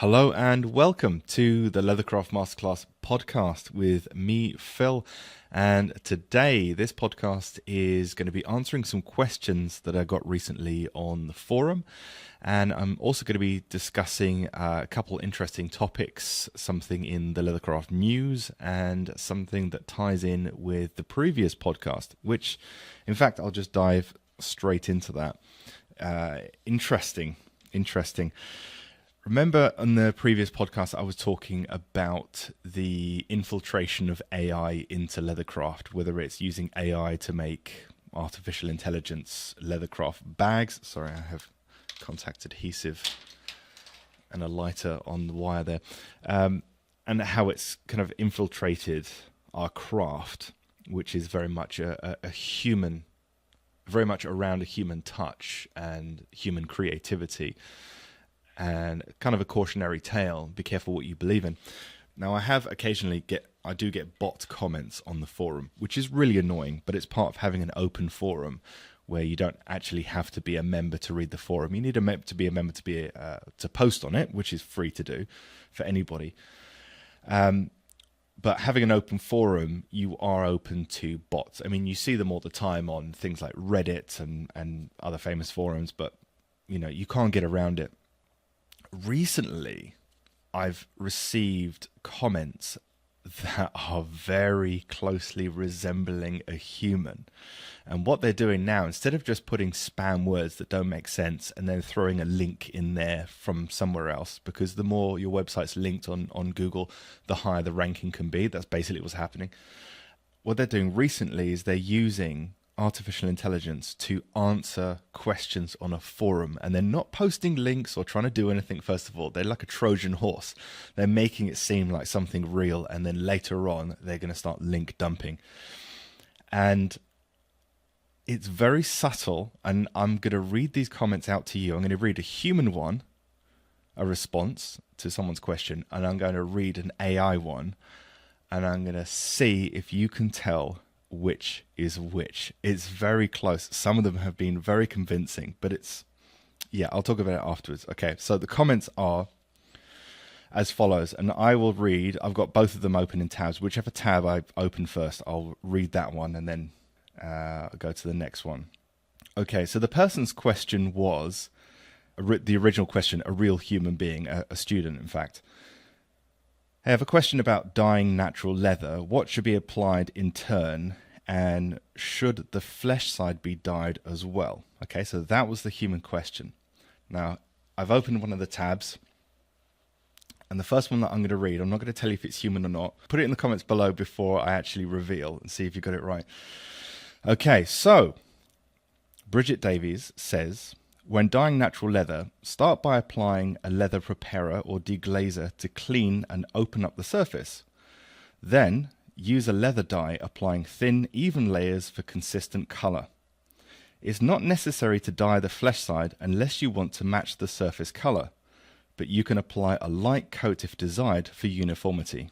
Hello and welcome to the Leathercraft Masterclass podcast with me, Phil. And today, this podcast is going to be answering some questions that I got recently on the forum. And I'm also going to be discussing a couple interesting topics, something in the Leathercraft news and something that ties in with the previous podcast, which, in fact, I'll just dive straight into that. Interesting. Remember on the previous podcast, I was talking about the infiltration of AI into Leathercraft, whether it's using AI to make artificial intelligence Leathercraft bags. Sorry, I have contact adhesive and a lighter on the wire there. And how it's kind of infiltrated our craft, which is very much a human, very much around a human touch and human creativity. And kind of a cautionary tale, be careful what you believe in. Now, I do get bot comments on the forum, which is really annoying, but it's part of having an open forum where you don't actually have to be a member to read the forum. You need to be a member to post on it, which is free to do for anybody. But having an open forum, you are open to bots. I mean, you see them all the time on things like Reddit and other famous forums, but you can't get around it. Recently, I've received comments that are very closely resembling a human. And what they're doing now, instead of just putting spam words that don't make sense and then throwing a link in there from somewhere else, because the more your website's linked on Google, the higher the ranking can be. That's basically what's happening. What they're doing recently is they're using artificial intelligence to answer questions on a forum, and they're not posting links or trying to do anything. First of all, they're like a Trojan horse. They're making it seem like something real, and then later on they're going to start link dumping, and it's very subtle. And I'm going to read these comments out to you. I'm going to read a human one, a response to someone's question, and I'm going to read an AI one, and I'm going to see if you can tell which is which. It's very close. Some of them have been very convincing, but I'll talk about it afterwards. Okay, so the comments are as follows, and I will read. I've got both of them open in tabs. Whichever tab I open first, I'll read that one and then go to the next one. Okay, so the person's question was, the original question, a real human being, a student, in fact. I have a question about dyeing natural leather. What should be applied in turn, and should the flesh side be dyed as well? Okay, so that was the human question. Now, I've opened one of the tabs, and the first one that I'm going to read, I'm not going to tell you if it's human or not. Put it in the comments below before I actually reveal and see if you got it right. Okay, so Bridget Davies says, when dyeing natural leather, start by applying a leather preparer or deglazer to clean and open up the surface. Then, use a leather dye applying thin, even layers for consistent color. It's not necessary to dye the flesh side unless you want to match the surface color, but you can apply a light coat if desired for uniformity.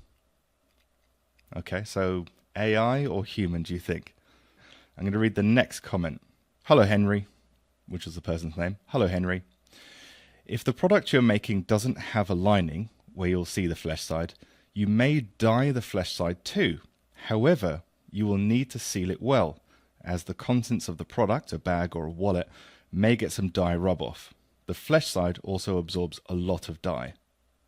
Okay, so AI or human, do you think? I'm going to read the next comment. Hello, Henry. Which was the person's name. Hello, Henry. If the product you're making doesn't have a lining where you'll see the flesh side, you may dye the flesh side too. However, you will need to seal it well, as the contents of the product, a bag or a wallet, may get some dye rub off. The flesh side also absorbs a lot of dye.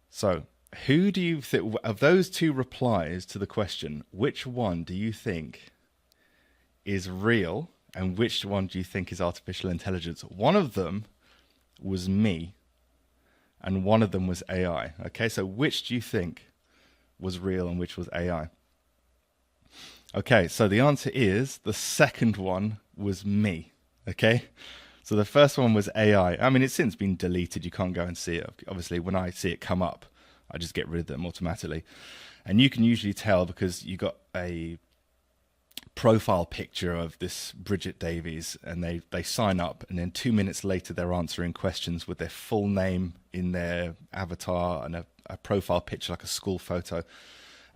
So, who do you think, of those two replies to the question, which one do you think is real? And which one do you think is artificial intelligence? One of them was me, and one of them was AI. Okay, so which do you think was real and which was AI? Okay, so the answer is the second one was me. Okay, so the first one was AI. I mean, it's since been deleted. You can't go and see it. Obviously, when I see it come up, I just get rid of them automatically. And you can usually tell because you got a profile picture of this Bridget Davies, and they sign up, and then 2 minutes later they're answering questions with their full name in their avatar and a profile picture like a school photo,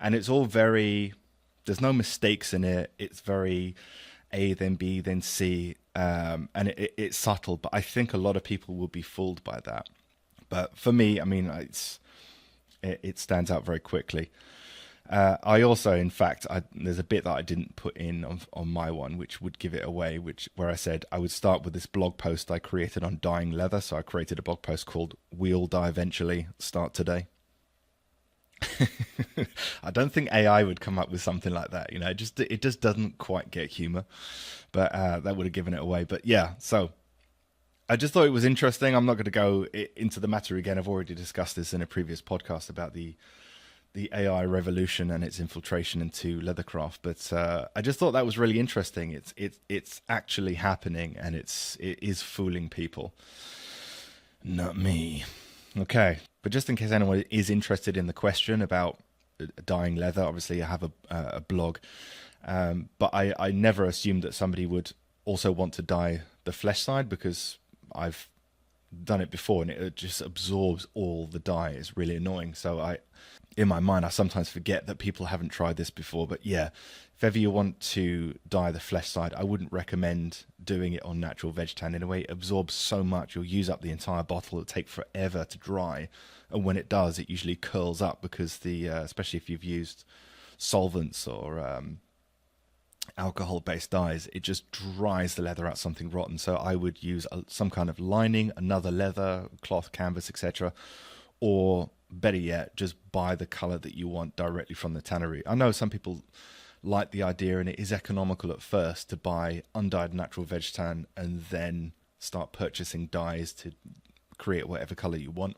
and it's all there's no mistakes in it. It's very A then B then C, and it's subtle, but I think a lot of people will be fooled by that. But for me, I mean, it stands out very quickly. I also, in fact, there's a bit that I didn't put in on my one, which would give it away, where I said I would start with this blog post I created on dyeing leather. So I created a blog post called "We'll Dye Eventually, Start Today." I don't think AI would come up with something like that. It just doesn't quite get humor, but that would have given it away. But yeah, so I just thought it was interesting. I'm not going to go into the matter again. I've already discussed this in a previous podcast about the AI revolution and its infiltration into leathercraft, but I just thought that was really interesting. It's actually happening, and it is fooling people. Not me. Okay, but just in case anyone is interested in the question about dyeing leather, obviously I have a blog, but I never assumed that somebody would also want to dye the flesh side, because I've done it before and it just absorbs all the dye. It's really annoying. So in my mind, I sometimes forget that people haven't tried this before. But yeah, if ever you want to dye the flesh side, I wouldn't recommend doing it on natural veg tan. In a way, it absorbs so much, you'll use up the entire bottle. It'll take forever to dry. And when it does, it usually curls up because especially if you've used solvents or alcohol-based dyes, it just dries the leather out something rotten. So I would use some kind of lining, another leather, cloth, canvas, etc. Or better yet, just buy the color that you want directly from the tannery. I know some people like the idea, and it is economical at first to buy undyed natural veg tan and then start purchasing dyes to create whatever color you want.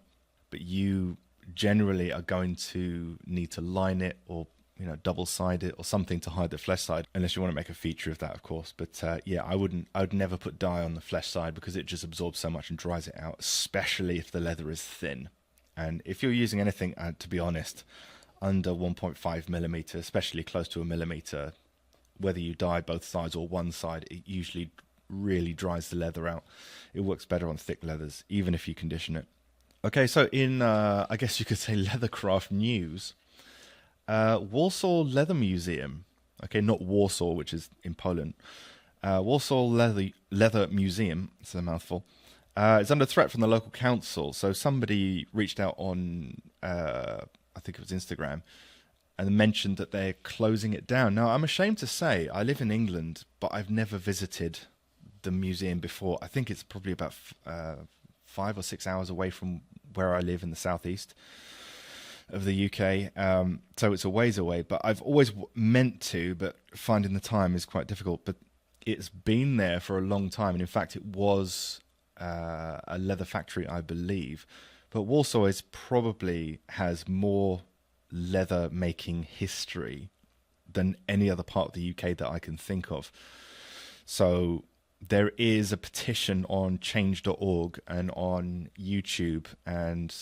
But you generally are going to need to line it or double side it or something to hide the flesh side, unless you want to make a feature of that, of course. But yeah, I would never put dye on the flesh side because it just absorbs so much and dries it out, especially if the leather is thin. And if you're using anything, to be honest, under 1.5 millimeter, especially close to a millimeter, whether you dye both sides or one side, it usually really dries the leather out. It works better on thick leathers, even if you condition it. Okay, so in, I guess you could say, Leathercraft news, Warsaw Leather Museum, okay, not Warsaw, which is in Poland, Warsaw Leather Museum, it's a mouthful, is under threat from the local council. So somebody reached out on, I think it was Instagram, and mentioned that they're closing it down. Now, I'm ashamed to say, I live in England, but I've never visited the museum before. I think it's probably about 5 or 6 hours away from where I live in the southeast of the UK, so it's a ways away, but I've always meant to, but finding the time is quite difficult. But it's been there for a long time, and in fact it was a leather factory, I believe. But Warsaw probably has more leather making history than any other part of the UK that I can think of. So there is a petition on change.org and on YouTube, and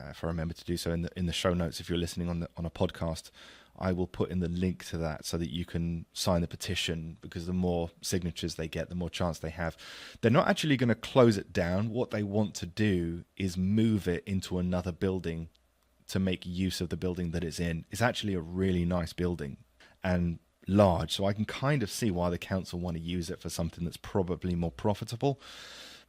if I remember to do so in the show notes, if you're listening on a podcast, I will put in the link to that so that you can sign the petition, because the more signatures they get, the more chance they have. They're not actually going to close it down. What they want to do is move it into another building to make use of the building that it's in. It's actually a really nice building and large, so I can kind of see why the council want to use it for something that's probably more profitable.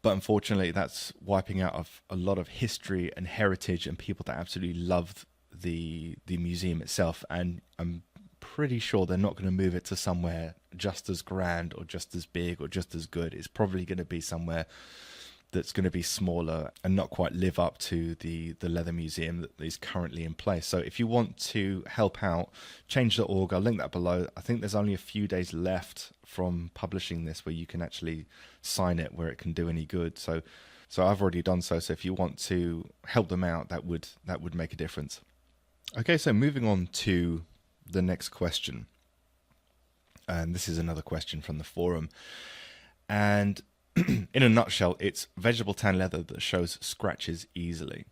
But unfortunately, that's wiping out of a lot of history and heritage and people that absolutely loved the museum itself. And I'm pretty sure they're not going to move it to somewhere just as grand or just as big or just as good. It's probably going to be somewhere that's going to be smaller and not quite live up to the leather museum that is currently in place. So if you want to help out, change.org, I'll link that below. I think there's only a few days left from publishing this where you can actually sign it, where it can do any good. So I've already done so. So if you want to help them out, that would make a difference. Okay, so moving on to the next question. And this is another question from the forum. And in a nutshell, it's vegetable tan leather that shows scratches easily.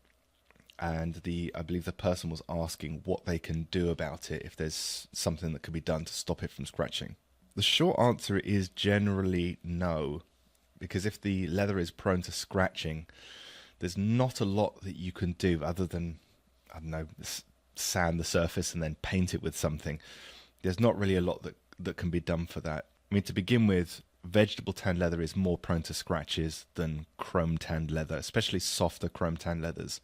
And I believe the person was asking what they can do about it, if there's something that can be done to stop it from scratching. The short answer is generally no, because if the leather is prone to scratching, there's not a lot that you can do other than, I don't know, sand the surface and then paint it with something. There's not really a lot that can be done for that. I mean, to begin with, vegetable tan leather is more prone to scratches than chrome tanned leather, especially softer chrome tanned leathers,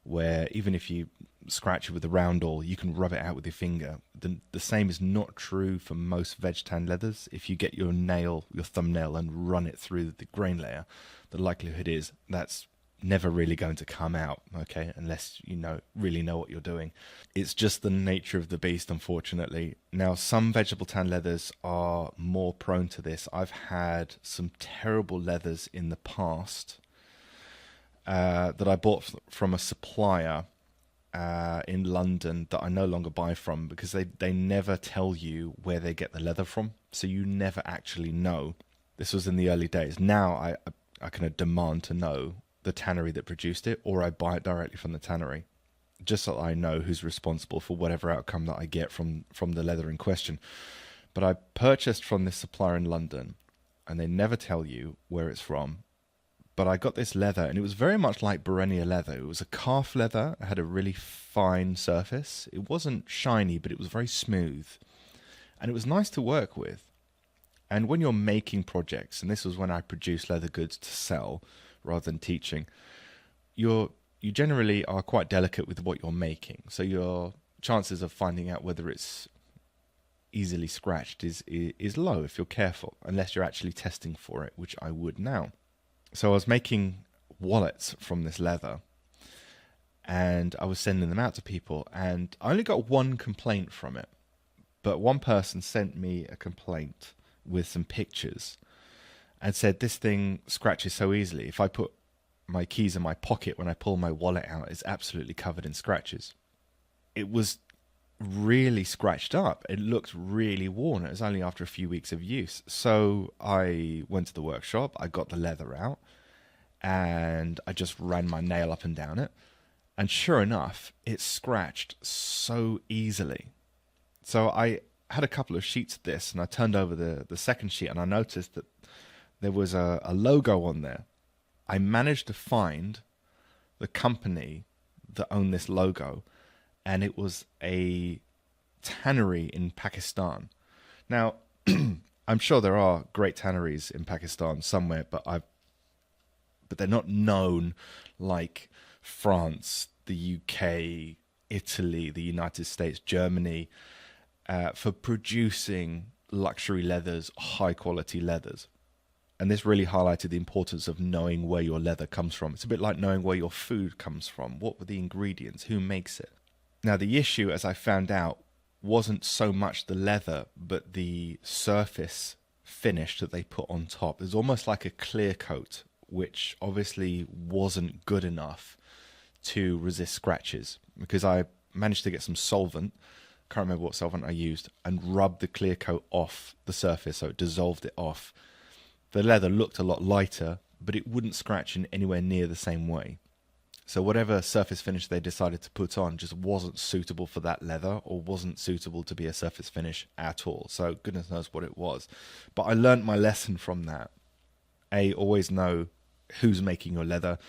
where even if you scratch it with a roundel, you can rub it out with your finger. The same is not true for most veg tan leathers. If you get your thumbnail, and run it through the grain layer, the likelihood is that's never really going to come out, okay, unless you really know what you're doing. It's just the nature of the beast, unfortunately. Now, some vegetable tan leathers are more prone to this. I've had some terrible leathers in the past that I bought from a supplier in London that I no longer buy from, because they never tell you where they get the leather from, so you never actually know. This was in the early days. Now I kind of demand to know the tannery that produced it, or I buy it directly from the tannery, just so I know who's responsible for whatever outcome that I get from the leather in question. But I purchased from this supplier in London, and they never tell you where it's from. But I got this leather, and it was very much like Burnishing leather. It was a calf leather. It had a really fine surface. It wasn't shiny, but it was very smooth, and it was nice to work with. And when you're making projects, and this was when I produced leather goods to sell rather than teaching, you generally are quite delicate with what you're making. So your chances of finding out whether it's easily scratched is low if you're careful, unless you're actually testing for it, which I would now. So I was making wallets from this leather, and I was sending them out to people, and I only got one complaint from it. But one person sent me a complaint with some pictures and said, this thing scratches so easily. If I put my keys in my pocket when I pull my wallet out, it's absolutely covered in scratches. It was really scratched up. It looked really worn. It was only after a few weeks of use. So I went to the workshop, I got the leather out, and I just ran my nail up and down it. And sure enough, it scratched so easily. So I had a couple of sheets of this, and I turned over the second sheet, and I noticed that there was a logo on there. I managed to find the company that owned this logo, and it was a tannery in Pakistan. Now, I'm sure there are great tanneries in Pakistan somewhere, but they're not known like France, the UK, Italy, the United States, Germany, for producing luxury leathers, high quality leathers. And this really highlighted the importance of knowing where your leather comes from. It's a bit like knowing where your food comes from. What were the ingredients? Who makes it? Now, the issue, as I found out, wasn't so much the leather, but the surface finish that they put on top. It was almost like a clear coat, which obviously wasn't good enough to resist scratches, because I managed to get some solvent, can't remember what solvent I used, and rubbed the clear coat off the surface, so it dissolved it off. The leather looked a lot lighter, but it wouldn't scratch in anywhere near the same way. So whatever surface finish they decided to put on just wasn't suitable for that leather, or wasn't suitable to be a surface finish at all. So goodness knows what it was. But I learned my lesson from that. A, always know who's making your leather,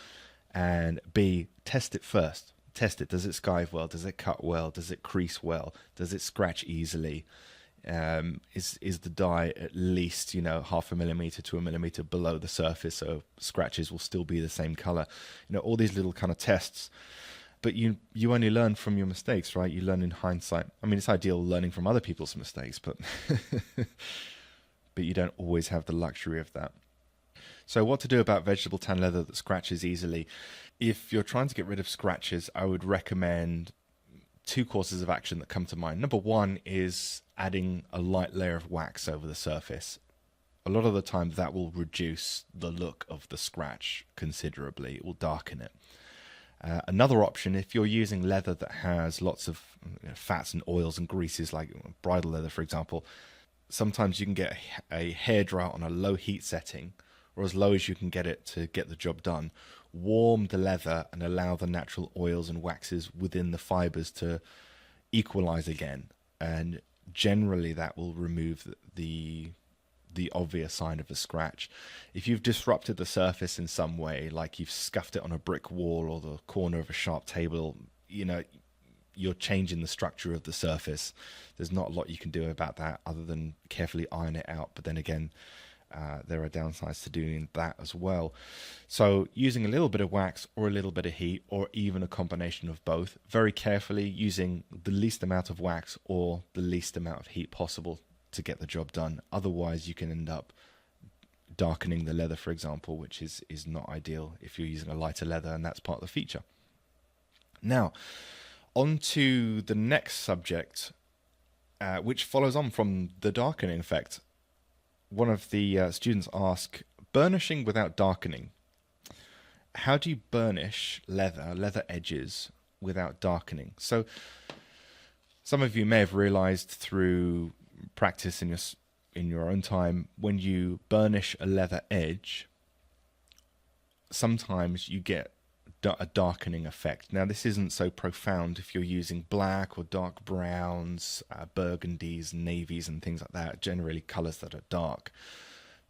and B, test it first. Test it. Does it skive well? Does it cut well? Does it crease well? Does it scratch easily? Is the dye at least 0.5 millimeter to 1 millimeter below the surface, so scratches will still be the same color? All these little kind of tests. But you only learn from your mistakes, right? You learn in hindsight. I mean, it's ideal learning from other people's mistakes, but but you don't always have the luxury of that. So what to do about vegetable tan leather that scratches easily? If you're trying to get rid of scratches, I would recommend two courses of action that come to mind. Number one is adding a light layer of wax over the surface. A lot of the time that will reduce the look of the scratch considerably. It will darken it. Another option, if you're using leather that has lots of fats and oils and greases, like bridal leather, for example, sometimes you can get a hairdryer on a low heat setting, or as low as you can get it to get the job done. Warm the leather and allow the natural oils and waxes within the fibers to equalize again, and generally that will remove the obvious sign of a scratch. If you've disrupted the surface in some way, like you've scuffed it on a brick wall or the corner of a sharp table, you're changing the structure of the surface. There's not a lot you can do about that other than carefully iron it out. But then again, there are downsides to doing that as well. So using a little bit of wax or a little bit of heat, or even a combination of both, very carefully, using the least amount of wax or the least amount of heat possible to get the job done. Otherwise you can end up darkening the leather, for example, which is not ideal if you're using a lighter leather, and that's part of the feature. Now, on to the next subject, which follows on from the darkening effect. One of the students asked, burnishing without darkening. How do you burnish leather edges without darkening? So some of you may have realized through practice in your own time, when you burnish a leather edge, sometimes you get a darkening effect. Now, this isn't so profound if you're using black or dark browns, burgundies, navies, and things like that, generally colors that are dark,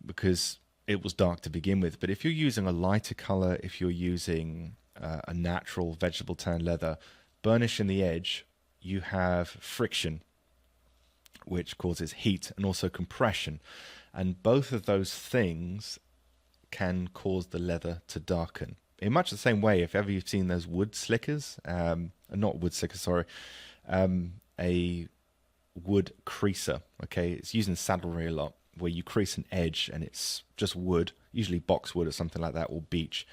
because it was dark to begin with. But if you're using a lighter color, if you're using a natural vegetable tan leather, burnishing the edge, you have friction, which causes heat and also compression. And both of those things can cause the leather to darken. In much the same way, if ever you've seen those wood slickers, not wood slickers, sorry, a wood creaser, okay? It's used in saddlery a lot, where you crease an edge and it's just wood, usually boxwood or something like that, or beech,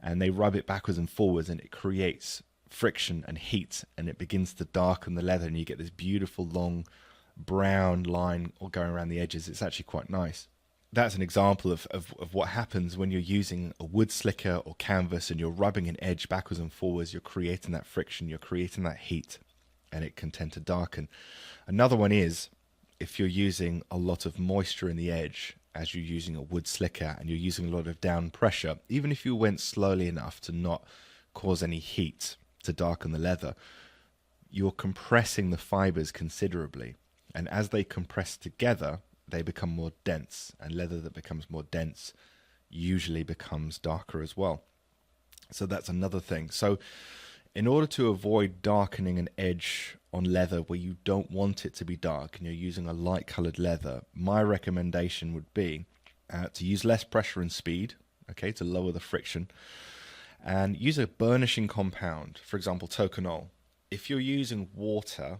and they rub it backwards and forwards and it creates friction and heat, and it begins to darken the leather, and you get this beautiful long brown line all going around the edges. It's actually quite nice. That's an example of what happens when you're using a wood slicker or canvas and you're rubbing an edge backwards and forwards. You're creating that friction, you're creating that heat, and it can tend to darken. Another one is if you're using a lot of moisture in the edge as you're using a wood slicker and you're using a lot of down pressure, even if you went slowly enough to not cause any heat to darken the leather, you're compressing the fibers considerably. And as they compress together, they become more dense, and leather that becomes more dense usually becomes darker as well. So that's another thing. So in order to avoid darkening an edge on leather where you don't want it to be dark and you're using a light colored leather, my recommendation would be to use less pressure and speed, okay, to lower the friction, and use a burnishing compound, for example, toconol. If you're using water,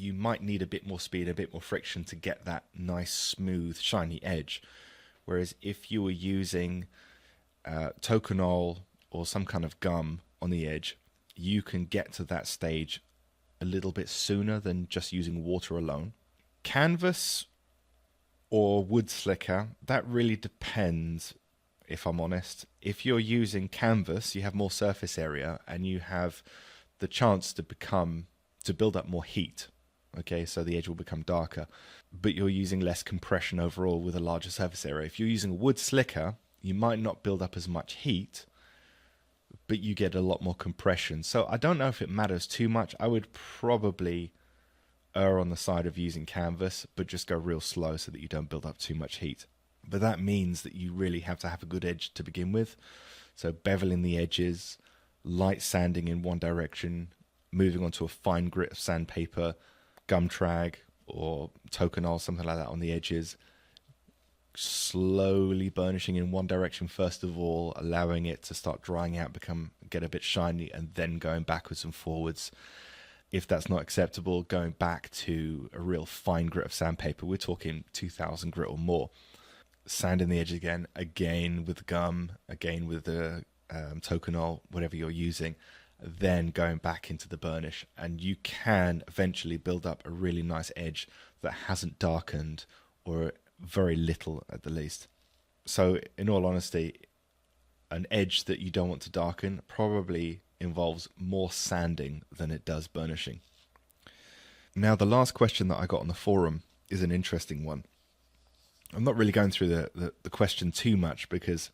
you might need a bit more speed, a bit more friction to get that nice, smooth, shiny edge. Whereas if you were using toconol or some kind of gum on the edge, you can get to that stage a little bit sooner than just using water alone. Canvas or wood slicker, that really depends, if I'm honest. If you're using canvas, you have more surface area and you have the chance to build up more heat. Okay, so the edge will become darker, but you're using less compression overall with a larger surface area. If you're using a wood slicker, you might not build up as much heat, but you get a lot more compression. So I don't know if it matters too much. I would probably err on the side of using canvas, but just go real slow so that you don't build up too much heat. But that means that you really have to have a good edge to begin with. So beveling the edges, light sanding in one direction, moving onto a fine grit of sandpaper, gum trag or toconol, something like that on the edges, slowly burnishing in one direction first of all, allowing it to start drying out, get a bit shiny, and then going backwards and forwards. If that's not acceptable, going back to a real fine grit of sandpaper, we're talking 2000 grit or more, sanding the edge again with gum, again with the toconol, whatever you're using, then going back into the burnish, and you can eventually build up a really nice edge that hasn't darkened, or very little at the least. So in all honesty, an edge that you don't want to darken probably involves more sanding than it does burnishing. Now, the last question that I got on the forum is an interesting one. I'm not really going through the question too much because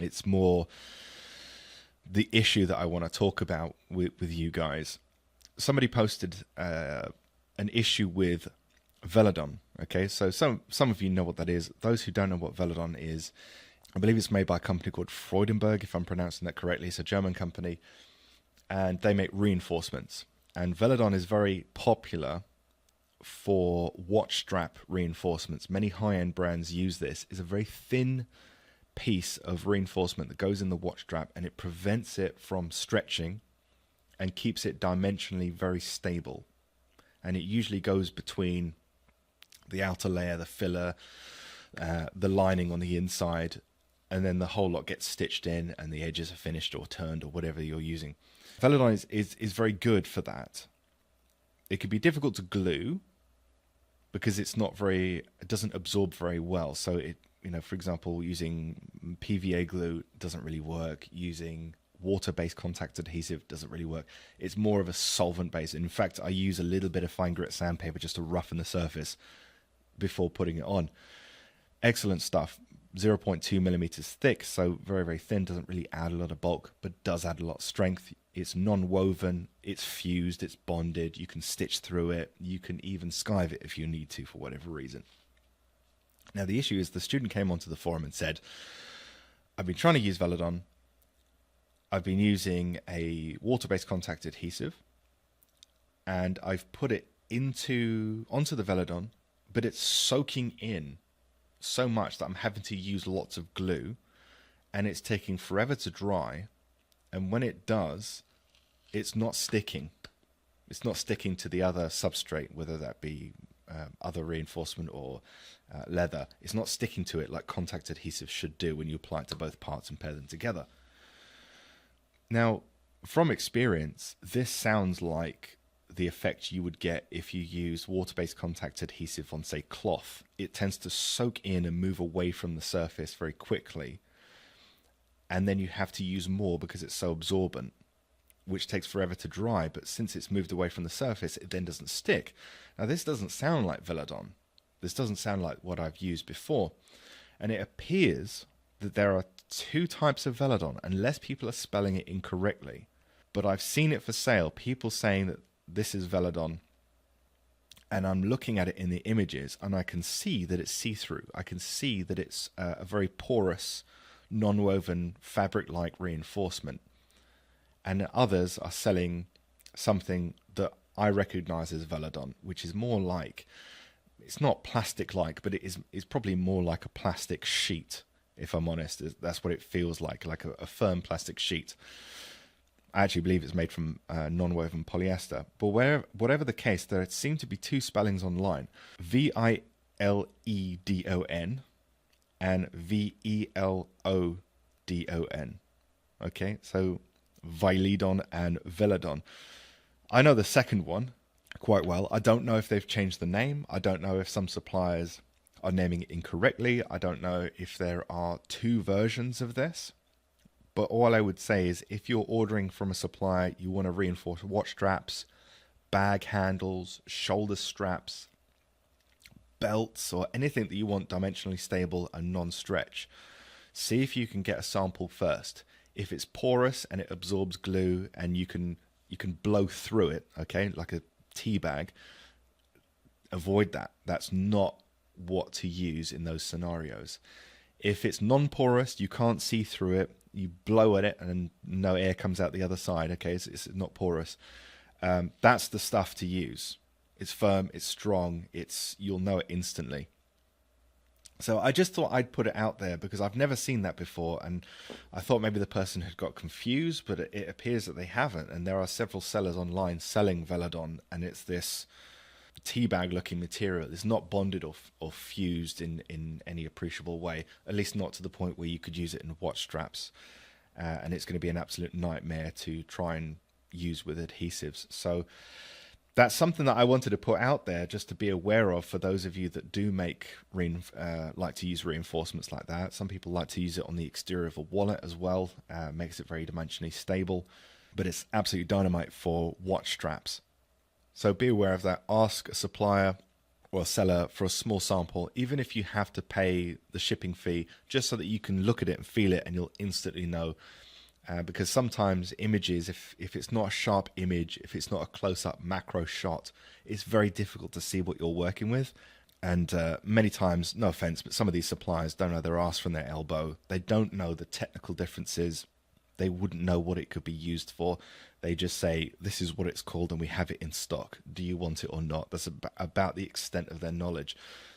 it's more the issue that I want to talk about with you guys. Somebody posted an issue with Viledon. Okay, so some of you know what that is. Those who don't know what Viledon is, I believe it's made by a company called Freudenberg, if I'm pronouncing that correctly. It's a German company, and they make reinforcements. And Viledon is very popular for watch strap reinforcements, many high-end brands use this, is a very thin piece of reinforcement that goes in the watch strap, and it prevents it from stretching and keeps it dimensionally very stable. And it usually goes between the outer layer, the filler, the lining on the inside, and then the whole lot gets stitched in and the edges are finished or turned or whatever you're using. Viledon is very good for that. It can be difficult to glue because it doesn't absorb very well. So it, for example, using PVA glue doesn't really work. Using water-based contact adhesive doesn't really work. It's more of a solvent-based. In fact, I use a little bit of fine grit sandpaper just to roughen the surface before putting it on. Excellent stuff. 0.2 millimeters thick, so very, very thin, doesn't really add a lot of bulk, but does add a lot of strength. It's non-woven, it's fused, it's bonded, you can stitch through it, you can even skive it if you need to for whatever reason. Now the issue is the student came onto the forum and said, I've been trying to use Viledon, I've been using a water-based contact adhesive, and I've put it onto the Viledon, but it's soaking in so much that I'm having to use lots of glue, and it's taking forever to dry, and when it does, it's not sticking. It's not sticking to the other substrate, whether that be other reinforcement or leather. It's not sticking to it like contact adhesive should do when you apply it to both parts and pair them together. Now, from experience, this sounds like the effect you would get if you use water-based contact adhesive on, say, cloth. It tends to soak in and move away from the surface very quickly, and then you have to use more because it's so absorbent, which takes forever to dry, but since it's moved away from the surface, it then doesn't stick. Now, this doesn't sound like Viledon. This doesn't sound like what I've used before, and it appears that there are two types of Viledon, unless people are spelling it incorrectly, but I've seen it for sale, people saying that this is Viledon, and I'm looking at it in the images and I can see that it's see-through. I can see that it's a very porous, non-woven fabric-like reinforcement, and others are selling something that I recognize as Viledon, which is more like, it's not plastic-like, but it's probably more like a plastic sheet, if I'm honest. That's what it feels like a firm plastic sheet. I actually believe it's made from non-woven polyester. But whatever the case, there seem to be two spellings online. Viledon and Velodon. Okay, so Viledon and Viledon. I know the second one quite well. I don't know if they've changed the name. I don't know if some suppliers are naming it incorrectly. I don't know if there are two versions of this. But all I would say is if you're ordering from a supplier, you want to reinforce watch straps, bag handles, shoulder straps, belts, or anything that you want dimensionally stable and non-stretch. See if you can get a sample first. If it's porous and it absorbs glue and you can blow through it, okay, like a tea bag, avoid that. That's not what to use in those scenarios. If it's non-porous, you can't see through it, you blow at it and no air comes out the other side, okay, it's not porous. That's the stuff to use. It's firm, it's strong, you'll know it instantly. So I just thought I'd put it out there because I've never seen that before, and I thought maybe the person had got confused, but it appears that they haven't, and there are several sellers online selling Viledon, and it's this teabag looking material. It's not bonded or fused in any appreciable way, at least not to the point where you could use it in watch straps, and it's going to be an absolute nightmare to try and use with adhesives. So that's something that I wanted to put out there just to be aware of for those of you that do like to use reinforcements like that. Some people like to use it on the exterior of a wallet as well. Makes it very dimensionally stable, but it's absolutely dynamite for watch straps. So be aware of that. Ask a supplier or a seller for a small sample, even if you have to pay the shipping fee, just so that you can look at it and feel it and you'll instantly know. Because sometimes images, if it's not a sharp image, if it's not a close-up macro shot, it's very difficult to see what you're working with. And many times, no offense, but some of these suppliers don't know their arse from their elbow. They don't know the technical differences. They wouldn't know what it could be used for. They just say, this is what it's called and we have it in stock. Do you want it or not? That's about the extent of their knowledge.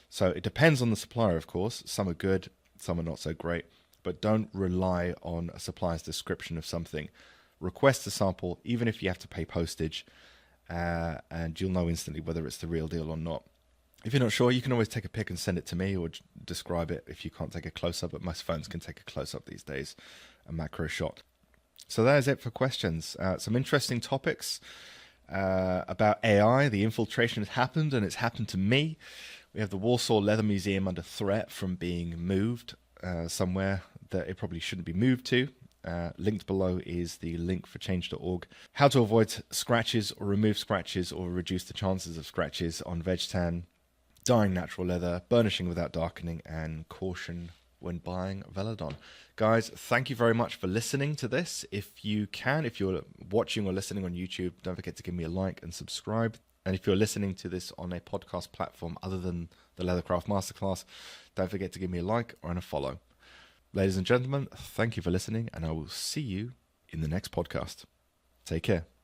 So it depends on the supplier, of course. Some are good, some are not so great. But don't rely on a supplier's description of something. Request a sample, even if you have to pay postage, and you'll know instantly whether it's the real deal or not. If you're not sure, you can always take a pic and send it to me, or describe it if you can't take a close-up, but most phones can take a close-up these days, a macro shot. So that is it for questions. Some interesting topics about AI. The infiltration has happened, and it's happened to me. We have the Warsaw Leather Museum under threat from being moved somewhere that it probably shouldn't be moved to. Linked below is the link for change.org. How to avoid scratches or remove scratches or reduce the chances of scratches on veg tan, dyeing natural leather, burnishing without darkening, and caution when buying Viledon. Guys, thank you very much for listening to this. If you're watching or listening on YouTube, don't forget to give me a like and subscribe. And if you're listening to this on a podcast platform other than the Leathercraft Masterclass, don't forget to give me a like or a follow. Ladies and gentlemen, thank you for listening, and I will see you in the next podcast. Take care.